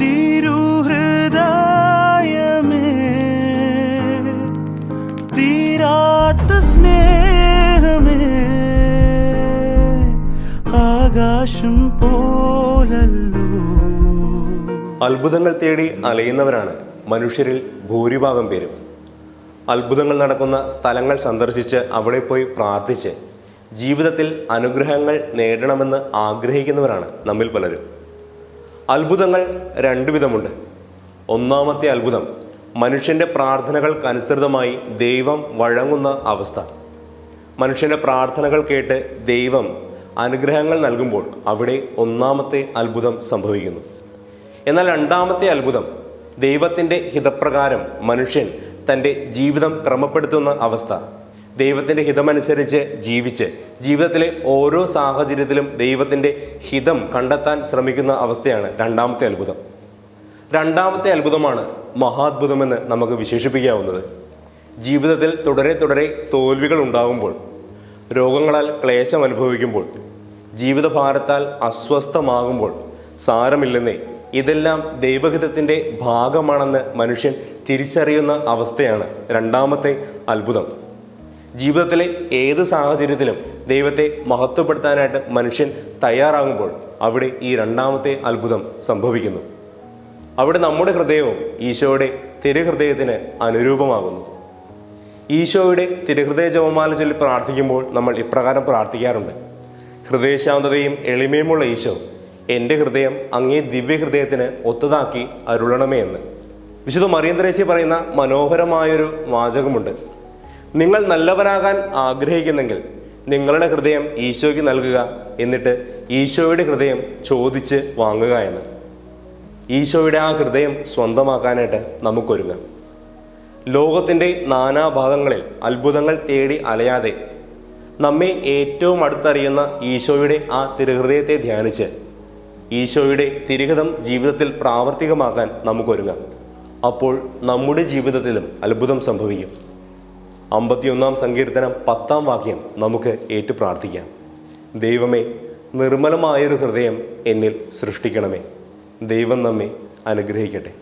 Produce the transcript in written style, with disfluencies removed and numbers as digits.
തിരുഹൃദയമേ തീരാത്ത സ്നേഹമേ ആകാശം പോലല്ലോ. അത്ഭുതങ്ങൾ തേടി അലയുന്നവരാണ് മനുഷ്യരിൽ ഭൂരിഭാഗം പേരും. അത്ഭുതങ്ങൾ നടക്കുന്ന സ്ഥലങ്ങൾ സന്ദർശിച്ച് അവിടെ പോയി പ്രാർത്ഥിച്ച് ജീവിതത്തിൽ അനുഗ്രഹങ്ങൾ നേടണമെന്ന് ആഗ്രഹിക്കുന്നവരാണ് നമ്മിൽ പലരും. അത്ഭുതങ്ങൾ രണ്ടു വിധമുണ്ട്. ഒന്നാമത്തെ അത്ഭുതം മനുഷ്യൻ്റെ പ്രാർത്ഥനകൾക്കനുസൃതമായി ദൈവം വഴങ്ങുന്ന അവസ്ഥ. മനുഷ്യൻ്റെ പ്രാർത്ഥനകൾ കേട്ട് ദൈവം അനുഗ്രഹങ്ങൾ നൽകുമ്പോൾ അവിടെ ഒന്നാമത്തെ അത്ഭുതം സംഭവിക്കുന്നു. എന്നാൽ രണ്ടാമത്തെ അത്ഭുതം ദൈവത്തിൻ്റെ ഹിതപ്രകാരം മനുഷ്യൻ തൻ്റെ ജീവിതം ക്രമപ്പെടുത്തുന്ന അവസ്ഥ. ദൈവത്തിൻ്റെ ഹിതമനുസരിച്ച് ജീവിച്ച് ജീവിതത്തിലെ ഓരോ സാഹചര്യത്തിലും ദൈവത്തിൻ്റെ ഹിതം കണ്ടെത്താൻ ശ്രമിക്കുന്ന അവസ്ഥയാണ് രണ്ടാമത്തെ അത്ഭുതം. രണ്ടാമത്തെ അത്ഭുതമാണ് മഹാത്ഭുതമെന്ന് നമുക്ക് വിശേഷിപ്പിക്കാവുന്നത്. ജീവിതത്തിൽ തുടരെ തോൽവികൾ ഉണ്ടാകുമ്പോൾ, രോഗങ്ങളാൽ ക്ലേശം അനുഭവിക്കുമ്പോൾ, ജീവിതഭാരത്താൽ അസ്വസ്ഥമാകുമ്പോൾ സാരമില്ലെന്നേ, ഇതെല്ലാം ദൈവഹിതത്തിൻ്റെ ഭാഗമാണെന്ന് മനുഷ്യൻ തിരിച്ചറിയുന്ന അവസ്ഥയാണ് രണ്ടാമത്തെ അത്ഭുതം. ജീവിതത്തിലെ ഏത് സാഹചര്യത്തിലും ദൈവത്തെ മഹത്വപ്പെടുത്താനായിട്ട് മനുഷ്യൻ തയ്യാറാകുമ്പോൾ അവിടെ ഈ രണ്ടാമത്തെ അത്ഭുതം സംഭവിക്കുന്നു. അവിടെ നമ്മുടെ ഹൃദയവും ഈശോയുടെ തിരുഹൃദയത്തിന് അനുരൂപമാകുന്നു. ഈശോയുടെ തിരുഹൃദയ ജപമാല ചൊല്ലി പ്രാർത്ഥിക്കുമ്പോൾ നമ്മൾ ഇപ്രകാരം പ്രാർത്ഥിക്കാറുണ്ട്: ഹൃദയശാന്തതയും എളിമയുമുള്ള ഈശോ, എൻ്റെ ഹൃദയം അങ്ങേ ദിവ്യഹൃദയത്തിന് ഒത്തതാക്കി അരുളണമേ എന്ന്. വിശുദ്ധ മറിയം ത്രേസ്യ പറയുന്ന മനോഹരമായൊരു വാചകമുണ്ട്: നിങ്ങൾ നല്ലവരാകാൻ ആഗ്രഹിക്കുന്നെങ്കിൽ നിങ്ങളുടെ ഹൃദയം ഈശോയ്ക്ക് നൽകുക, എന്നിട്ട് ഈശോയുടെ ഹൃദയം ചോദിച്ച് വാങ്ങുക എന്ന്. ഈശോയുടെ ആ ഹൃദയം സ്വന്തമാക്കാനായിട്ട് നമുക്കൊരുങ്ങാം. ലോകത്തിൻ്റെ നാനാഭാഗങ്ങളിൽ അത്ഭുതങ്ങൾ തേടി അലയാതെ നമ്മെ ഏറ്റവും അടുത്തറിയുന്ന ഈശോയുടെ ആ തിരുഹൃദയത്തെ ധ്യാനിച്ച് ഈശോയുടെ തിരുഹിതം ജീവിതത്തിൽ പ്രാവർത്തികമാക്കാൻ നമുക്കൊരുങ്ങാം. അപ്പോൾ നമ്മുടെ ജീവിതത്തിലും അത്ഭുതം സംഭവിക്കും. 51-ാം സങ്കീർത്തനം 10-ാം വാക്യം നമുക്ക് ഏറ്റു പ്രാർത്ഥിക്കാം: ദൈവമേ, നിർമ്മലമായൊരു ഹൃദയം എന്നിൽ സൃഷ്ടിക്കണമേ. ദൈവം നമ്മെ അനുഗ്രഹിക്കട്ടെ.